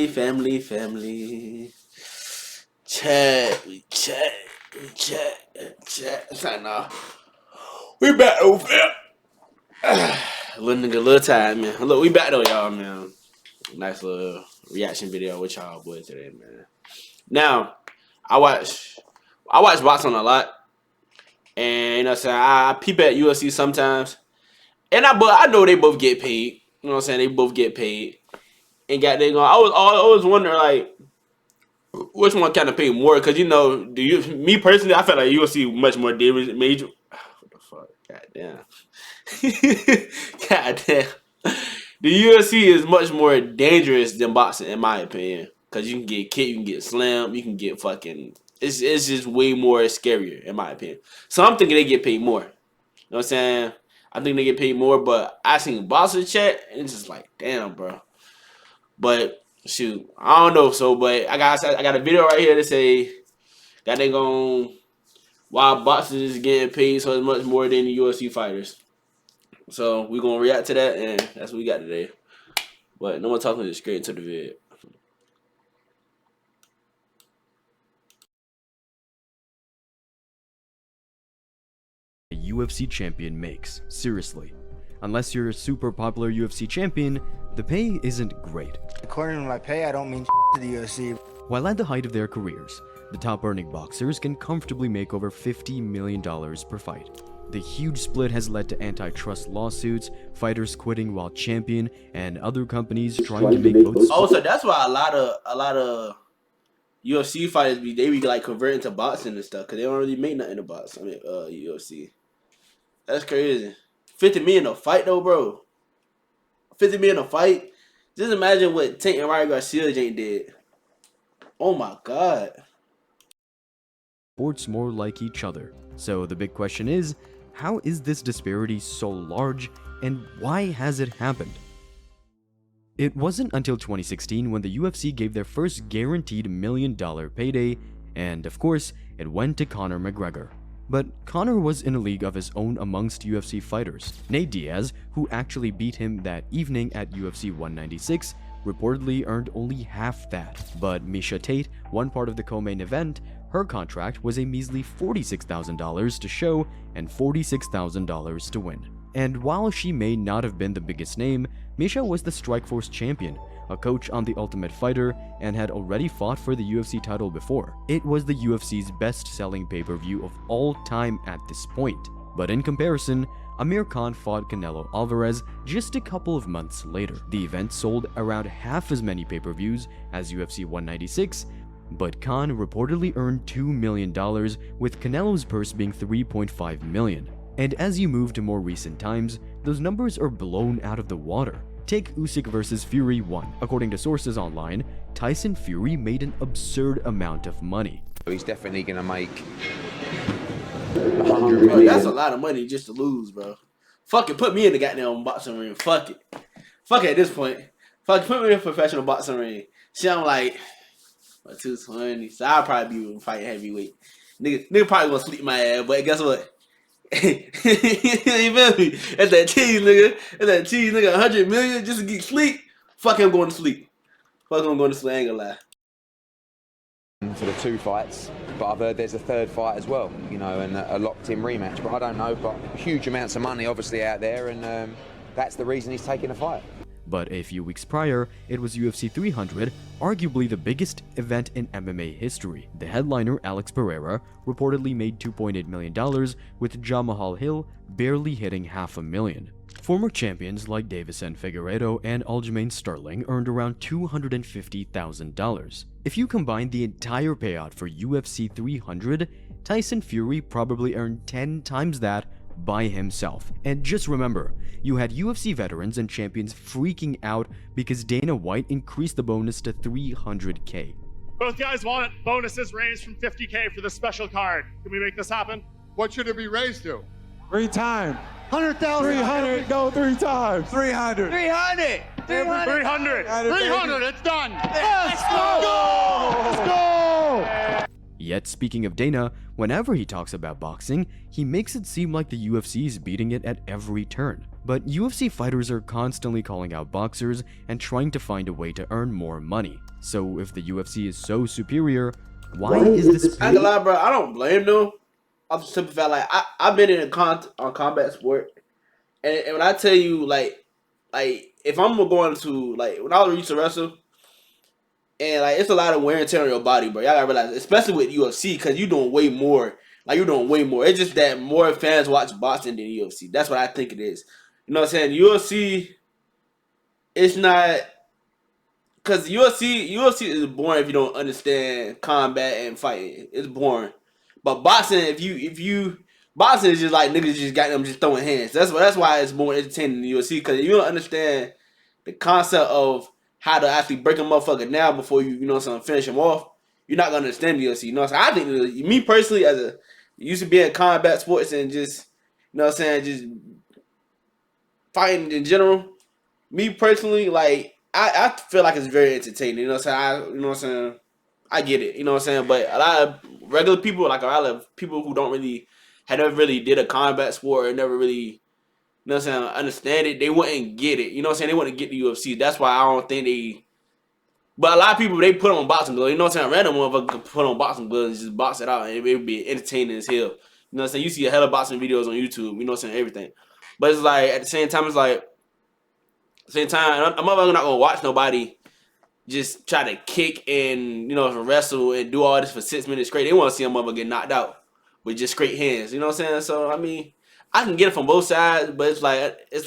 family. Chat. It's like, nah. We back over here. Little nigga, little tired, man. Look, we back though, y'all, man. Nice little reaction video with y'all boys today, man. Now, I watch boxing a lot. And you know what I'm saying, I peep at UFC sometimes. And I know they both get paid. You know what I'm saying? They both get paid. And I was wondering, like, which one kind of paid more? Because, you know, me personally, I felt like UFC much more major. What the fuck? Goddamn. The UFC is much more dangerous than boxing, in my opinion. Because you can get kicked, you can get slammed, you can get fucking... It's just way more scarier, in my opinion. So I'm thinking they get paid more. You know what I'm saying? I think they get paid more, but I seen boxing chat, and it's just like, damn, bro. But shoot, I don't know. So, but I got a video right here that say that they gon' why boxers is getting paid so much more than the UFC fighters. So we gonna react to that, and that's what we got today. But no one talking, just straight into the vid. A UFC champion makes, seriously. Unless you're a super popular UFC champion, the pay isn't great. According to my pay, I don't mean to the UFC. While at the height of their careers, the top-earning boxers can comfortably make over $50 million per fight. The huge split has led to antitrust lawsuits, fighters quitting while champion, and other companies trying to make votes. Oh, so that's why a lot of UFC fighters be like converting to boxing and stuff because they don't really make nothing to box. I mean, UFC. That's crazy. 50 million a fight though, bro. 50 million a fight. Just imagine what Tank and Ryan Garcia did. Oh my god. Sports more like each other. So the big question is, how is this disparity so large, and why has it happened? It wasn't until 2016 when the UFC gave their first guaranteed $1 million payday, and of course, it went to Conor McGregor. But Conor was in a league of his own amongst UFC fighters. Nate Diaz, who actually beat him that evening at UFC 196, reportedly earned only half that. But Miesha Tate, one part of the co-main event, her contract was a measly $46,000 to show and $46,000 to win. And while she may not have been the biggest name, Miesha was the Strikeforce champion, a coach on The Ultimate Fighter, and had already fought for the UFC title before. It was the UFC's best-selling pay-per-view of all time at this point. But in comparison, Amir Khan fought Canelo Alvarez just a couple of months later. The event sold around half as many pay-per-views as UFC 196, but Khan reportedly earned $2 million, with Canelo's purse being $3.5 million. And as you move to more recent times, those numbers are blown out of the water. Take Usyk vs Fury 1. According to sources online, Tyson Fury made an absurd amount of money. He's definitely gonna make 100 million. Bro, that's a lot of money just to lose, bro. Fuck it, put me in the goddamn boxing ring. Fuck it. Fuck it at this point. Fuck it, put me in a professional boxing ring. See, I'm like, 220. So I'll probably be fighting heavyweight. Nigga probably gonna sleep my ass, but guess what? You feel me? That's that cheese, nigga. That's that cheese, nigga. 100 million just to get sleep. Fuck him going to sleep. Fuck him going to sleep. I ain't gonna lie. For the 2 fights, but I've heard there's a 3rd fight as well, you know, and a locked-in rematch. But I don't know. But huge amounts of money, obviously, out there, and that's the reason he's taking the fight. But a few weeks prior, it was UFC 300, arguably the biggest event in MMA history. The headliner, Alex Pereira, reportedly made $2.8 million, with Jamahal Hill barely hitting $500,000. Former champions like Davison Figueiredo and Aljamain Sterling earned around $250,000. If you combine the entire payout for UFC 300, Tyson Fury probably earned 10 times that by himself. And just remember, you had UFC veterans and champions freaking out because Dana White increased the bonus to $300K. Both guys want bonuses raised from $50K for the special card. Can we make this happen? What should it be raised to? 3 times. 100,000. 300. Go 3 times. 300. 300. 300. 300. It's done. Let's go. Let's go. Yet, speaking of Dana, whenever he talks about boxing, he makes it seem like the UFC is beating it at every turn. But UFC fighters are constantly calling out boxers and trying to find a way to earn more money. So if the UFC is so superior, why is this? I ain't gonna lie, bro. I don't blame them. I'm the simple fact, like I've been in a combat sport, and when I tell you, like if I'm going to, like, when I used to wrestle, and like it's a lot of wear and tear on your body, bro. Y'all gotta realize, especially with UFC, because you're doing way more. Like, you're doing way more. It's just that more fans watch boxing than UFC. That's what I think it is. You know what I'm saying? UFC, it's not, because UFC is boring if you don't understand combat and fighting. It's boring. But boxing, if you boxing is just like niggas just got them just throwing hands. That's why it's more entertaining than UFC, because if you don't understand the concept of how to actually break a motherfucker down before you know what I'm saying, finish him off, you're not gonna understand the UFC. You know what I'm saying? I think, me personally, as a used to be in combat sports and just, you know what I'm saying, just fighting in general, me personally, like, I feel like it's very entertaining. You know what I'm saying? I get it. You know what I'm saying? But a lot of regular people, like a lot of people who had never really did a combat sport or never really, you know what I'm saying, understand it, they wouldn't get it. You know what I'm saying? They wouldn't get the UFC. That's why I don't think they. But a lot of people, they put on boxing gloves. You know what I'm saying? Random motherfucker could put on boxing gloves and just box it out, and it would be entertaining as hell. You know what I'm saying? You see a hell of boxing videos on YouTube. You know what I'm saying? Everything. But it's like, at the same time, I'm not gonna watch nobody just try to kick and, you know, wrestle and do all this for 6 minutes straight. They want to see a motherfucker get knocked out with just straight hands. You know what I'm saying? So, I mean, I can get it from both sides, but it's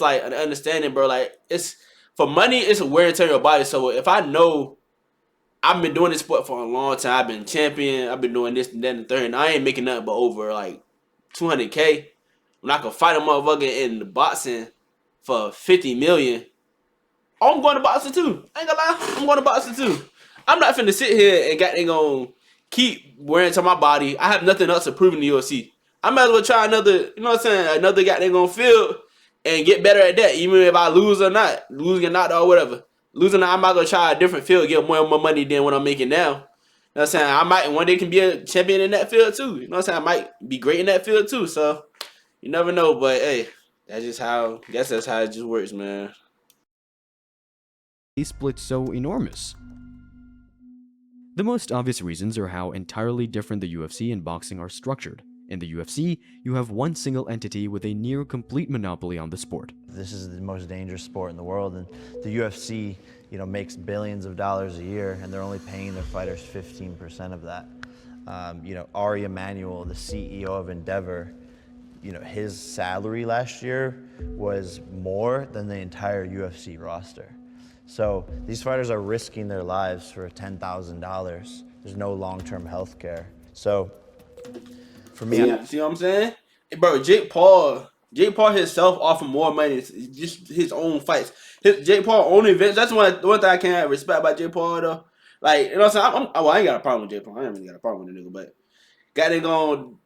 like an understanding, bro. Like, it's for money, it's a wear and tear on your body. So if I know I've been doing this sport for a long time, I've been champion, I've been doing this and that and the third, and I ain't making nothing but over like $200K. When I can fight a motherfucker in the boxing for $50 million, I'm going to boxing too. I ain't gonna lie, I'm going to boxing too. I'm not finna sit here and gonna keep wearing to my body. I have nothing else to prove in the UFC. I might as well try another, you know what I'm saying, another goddamn field and get better at that, even if I lose or not, losing or not or whatever. Losing, I might go try a different field, get more money than what I'm making now. You know what I'm saying? I might one day can be a champion in that field too. You know what I'm saying? I might be great in that field too. So you never know, but hey, that's how it just works, man. Split so enormous? The most obvious reasons are how entirely different the UFC and boxing are structured. In the UFC, you have one single entity with a near complete monopoly on the sport. This is the most dangerous sport in the world, and the UFC, you know, makes billions of dollars a year, and they're only paying their fighters 15% of that. You know, Ari Emanuel, the CEO of Endeavor, you know, his salary last year was more than the entire UFC roster. So these fighters are risking their lives for $10,000. There's no long-term health care. So for me, see what I'm saying? Hey, bro, Jake Paul himself offered more money, just his own fights. Jake Paul own events. That's one thing I can't respect about Jake Paul though. Like, you know what I'm saying? I ain't got a problem with Jake Paul. I ain't really got a problem with the nigga, but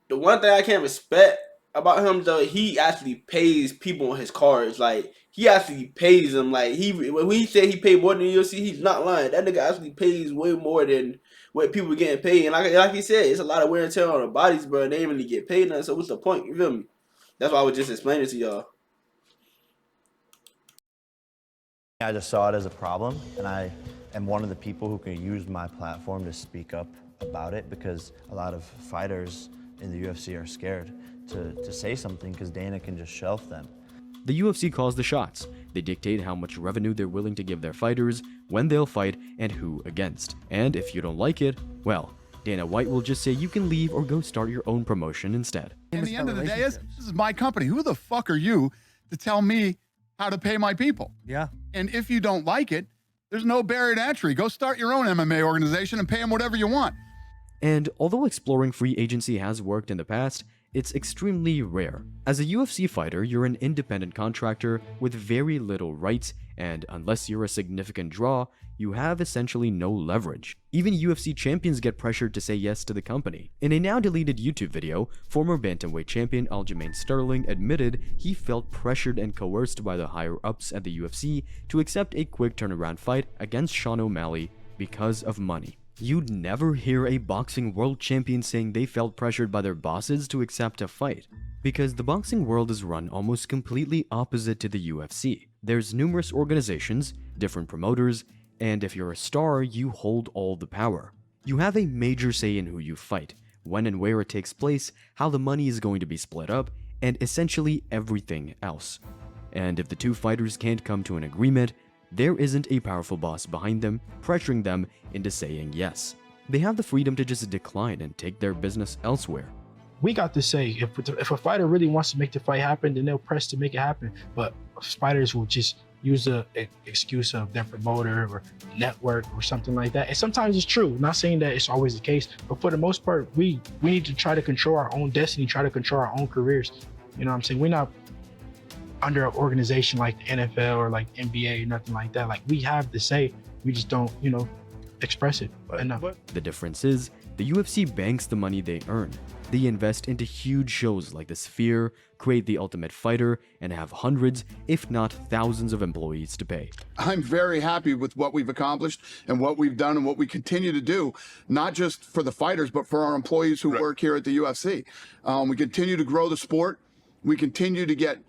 the one thing I can't respect about him though, he actually pays people on his cards. Like, he actually pays them. Like, when he said he paid more than the UFC, he's not lying. That nigga actually pays way more than what people getting paid. And like he said, it's a lot of wear and tear on their bodies, bro. And they ain't really get paid nothing. So what's the point? You feel me? That's why I was just explaining to y'all. I just saw it as a problem, and I am one of the people who can use my platform to speak up about it, because a lot of fighters in the UFC are scared to say something because Dana can just shelf them. The UFC calls the shots. They dictate how much revenue they're willing to give their fighters, when they'll fight, and who against. And if you don't like it, well, Dana White will just say you can leave or go start your own promotion instead. And the end of the day is, this is my company. Who the fuck are you to tell me how to pay my people? Yeah. And if you don't like it, there's no barrier to entry. Go start your own MMA organization and pay them whatever you want. And although exploring free agency has worked in the past, it's extremely rare. As a UFC fighter, you're an independent contractor with very little rights, and unless you're a significant draw, you have essentially no leverage. Even UFC champions get pressured to say yes to the company. In a now deleted YouTube video, former bantamweight champion Aljamain Sterling admitted he felt pressured and coerced by the higher-ups at the UFC to accept a quick turnaround fight against Sean O'Malley because of money. You'd never hear a boxing world champion saying they felt pressured by their bosses to accept a fight, because the boxing world is run almost completely opposite to the UFC. There's numerous organizations, different promoters, and if you're a star, you hold all the power. You have a major say in who you fight, when and where it takes place, how the money is going to be split up, and essentially everything else. And if the two fighters can't come to an agreement, there isn't a powerful boss behind them pressuring them into saying yes. They have the freedom to just decline and take their business elsewhere. We got to say, if a fighter really wants to make the fight happen, then they'll press to make it happen. But fighters will just use the excuse of their promoter or network or something like that. And sometimes it's true. I'm not saying that it's always the case, but for the most part, we need to try to control our own destiny, try to control our own careers. You know what I'm saying? We're not under an organization like the NFL or like NBA or nothing like that. Like, we have the say, we just don't, express it enough. The difference is, the UFC banks the money they earn. They invest into huge shows like The Sphere, create The Ultimate Fighter, and have hundreds, if not thousands of employees to pay. I'm very happy with what we've accomplished and what we've done and what we continue to do, not just for the fighters, but for our employees who work here at the UFC. We continue to grow the sport. We continue to get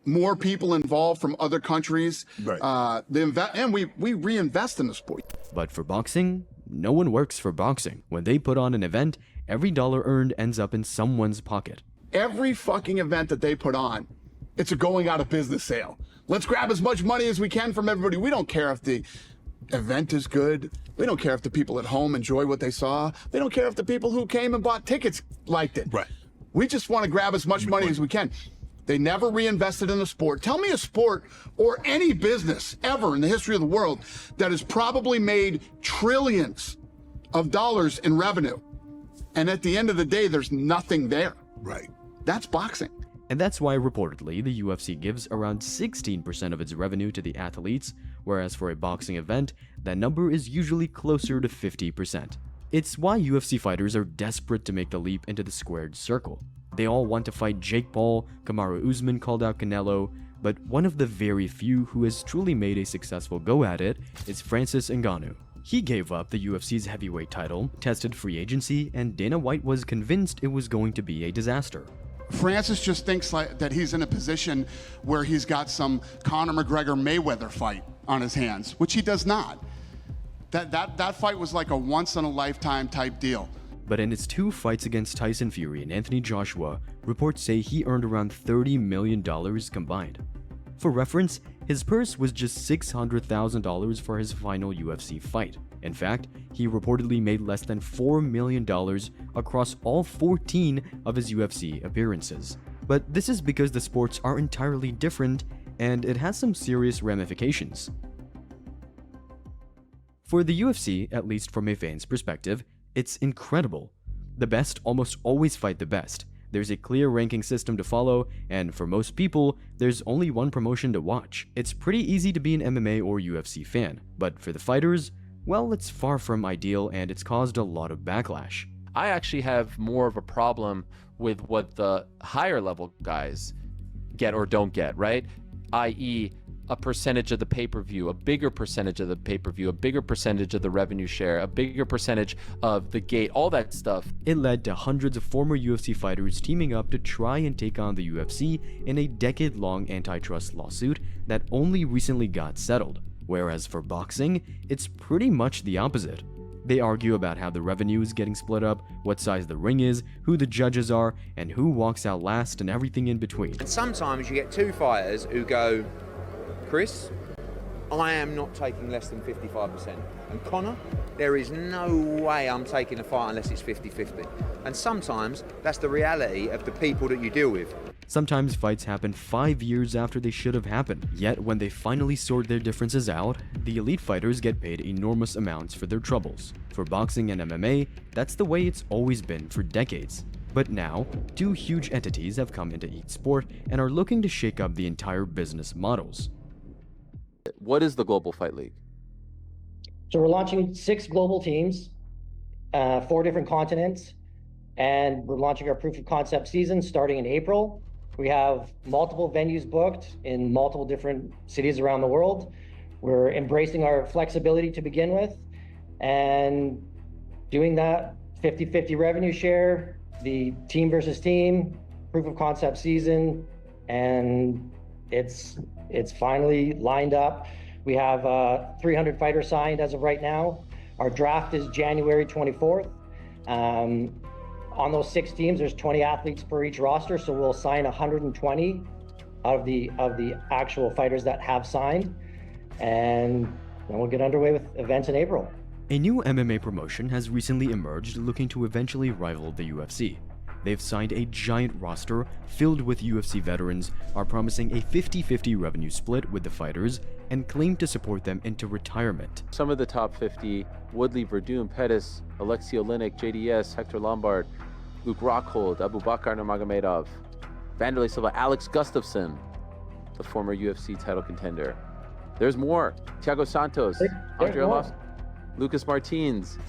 more people involved from other countries. And we reinvest in the sport. But for boxing, no one works for boxing. When they put on an event, every dollar earned ends up in someone's pocket. Every fucking event that they put on, it's a going out of business sale. Let's grab as much money as we can from everybody. We don't care if the event is good. We don't care if the people at home enjoy what they saw. We don't care if the people who came and bought tickets liked it. We just want to grab as much money as we can. They never reinvested in the sport. Tell me a sport or any business ever in the history of the world that has probably made trillions of dollars in revenue, and at the end of the day, there's nothing there. That's boxing. And that's why reportedly the UFC gives around 16% of its revenue to the athletes, whereas for a boxing event, that number is usually closer to 50%. It's why UFC fighters are desperate to make the leap into the squared circle. They all want to fight Jake Paul, Kamaru Usman called out Canelo, but one of the very few who has truly made a successful go at it is Francis Ngannou. He gave up the UFC's heavyweight title, tested free agency, and Dana White was convinced it was going to be a disaster. Francis just thinks that he's in a position where he's got some Conor McGregor-Mayweather fight on his hands, which he does not. That fight was like a once-in-a-lifetime type deal. But in his two fights against Tyson Fury and Anthony Joshua, reports say he earned around $30 million combined. For reference, his purse was just $600,000 for his final UFC fight. In fact, he reportedly made less than $4 million across all 14 of his UFC appearances. But this is because the sports are entirely different, and it has some serious ramifications. For the UFC, at least from a fan's perspective, it's incredible. The best almost always fight the best. There's a clear ranking system to follow, and for most people, there's only one promotion to watch. It's pretty easy to be an MMA or UFC fan, but for the fighters, well, it's far from ideal and it's caused a lot of backlash. I actually have more of a problem with what the higher level guys get or don't get, right? i.e., a percentage of the pay-per-view, a bigger percentage of the pay-per-view, a bigger percentage of the revenue share, a bigger percentage of the gate, all that stuff. It led to hundreds of former UFC fighters teaming up to try and take on the UFC in a decade-long antitrust lawsuit that only recently got settled. Whereas for boxing, it's pretty much the opposite. They argue about how the revenue is getting split up, what size the ring is, who the judges are, and who walks out last and everything in between. And sometimes you get two fighters who go, Chris, I am not taking less than 55%. And Conor, there is no way I'm taking a fight unless it's 50-50. And sometimes that's the reality of the people that you deal with. Sometimes fights happen 5 years after they should have happened. Yet when they finally sort their differences out, the elite fighters get paid enormous amounts for their troubles. For boxing and MMA, that's the way it's always been for decades. But now, two huge entities have come into each sport and are looking to shake up the entire business models. What is the Global Fight League? So we're launching 6 global teams, 4 different continents, and we're launching our proof of concept season starting in April. We have multiple venues booked in multiple different cities around the world. We're embracing our flexibility to begin with, and doing that 50-50 revenue share, the team versus team, proof of concept season, and it's finally lined up. We have 300 fighters signed as of right now. Our draft is January 24th. On those 6 teams, there's 20 athletes per each roster, so we'll sign 120 of the actual fighters that have signed, and then we'll get underway with events in April. A new MMA promotion has recently emerged looking to eventually rival the UFC. They've signed a giant roster filled with UFC veterans, are promising a 50-50 revenue split with the fighters, and claim to support them into retirement. Some of the top 50: Woodley, Verdun, Pettis, Alexei Oleinik, JDS, Hector Lombard, Luke Rockhold, Abu Bakar Nurmagomedov, Vanderlei Silva, Alex Gustafsson, the former UFC title contender. There's more: Thiago Santos, Andre Arlovski, Lucas Martins,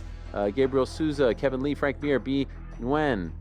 Gabriel Souza, Kevin Lee, Frank Mir, B. Nguyen,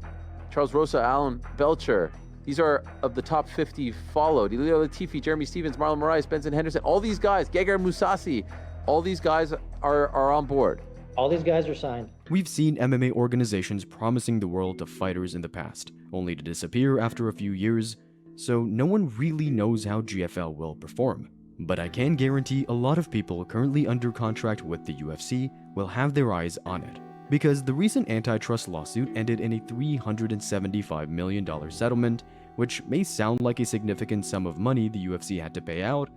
Charles Rosa, Alan Belcher. These are of the top 50 followed. Ilia Latifi, Jeremy Stevens, Marlon Moraes, Benson Henderson, all these guys, Gegard Mousasi, all these guys are on board. All these guys are signed. We've seen MMA organizations promising the world to fighters in the past, only to disappear after a few years, so no one really knows how GFL will perform. But I can guarantee a lot of people currently under contract with the UFC will have their eyes on it, because the recent antitrust lawsuit ended in a $375 million settlement, which may sound like a significant sum of money the UFC had to pay out,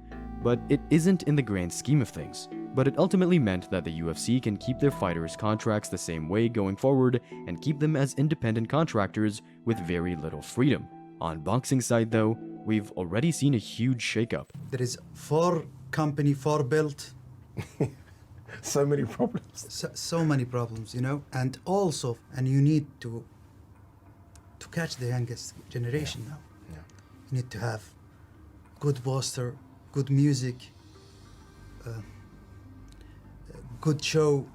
but it isn't in the grand scheme of things. But it ultimately meant that the UFC can keep their fighters' contracts the same way going forward and keep them as independent contractors with very little freedom. On boxing side though, we've already seen a huge shakeup. There is 4 company, 4 belt. So many problems. So many problems, you know, and also, and you need to catch the youngest generation now. Yeah. You need to have good poster, good music, good show.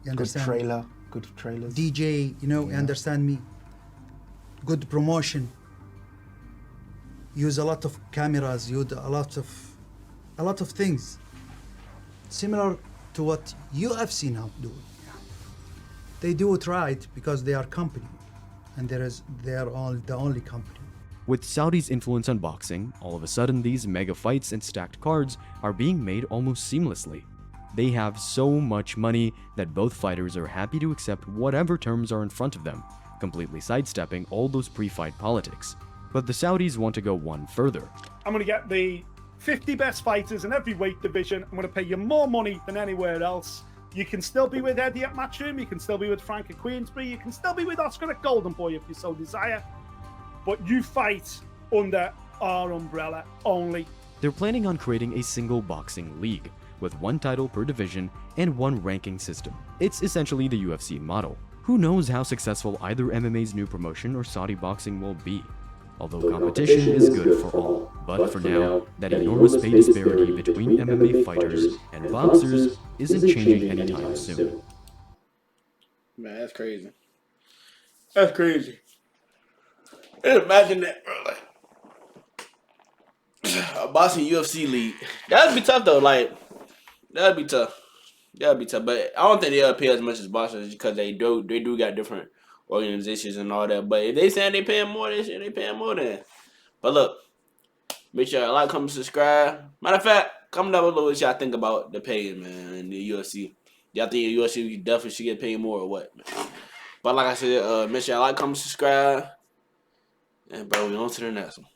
You understand? Good trailers. DJ, you know, you understand me? Good promotion. Use a lot of cameras, use a lot of things. Similar to what UFC now do. They do it right because they are company, and they are all the only company. With Saudi's influence on boxing, all of a sudden these mega fights and stacked cards are being made almost seamlessly. They have so much money that both fighters are happy to accept whatever terms are in front of them, completely sidestepping all those pre-fight politics. But the Saudis want to go one further. I'm going to get the 50 best fighters in every weight division. I'm going to pay you more money than anywhere else. You can still be with Eddie at Matchroom. You can still be with Frank at Queensbury. You can still be with Oscar at Golden Boy if you so desire. But you fight under our umbrella only. They're planning on creating a single boxing league, with 1 title per division and 1 ranking system. It's essentially the UFC model. Who knows how successful either MMA's new promotion or Saudi boxing will be. Although competition is good for all, but for now, that enormous pay disparity between MMA fighters and boxers isn't changing anytime soon. Man, that's crazy. That's crazy. Imagine that, bro. Like, a boxing UFC league. That'd be tough though. Like, that'd be tough. That'd be tough. But I don't think they'll pay as much as boxers because they do got different organizations and all that. But if they saying they paying more, they paying more than. But look, make sure you like, comment, subscribe. Matter of fact, comment down below what y'all think about the pay, man, in the UFC. Y'all think the UFC definitely should get paid more or what? Man? But like I said, make sure y'all like, comment, subscribe. And bro, we on to the next one.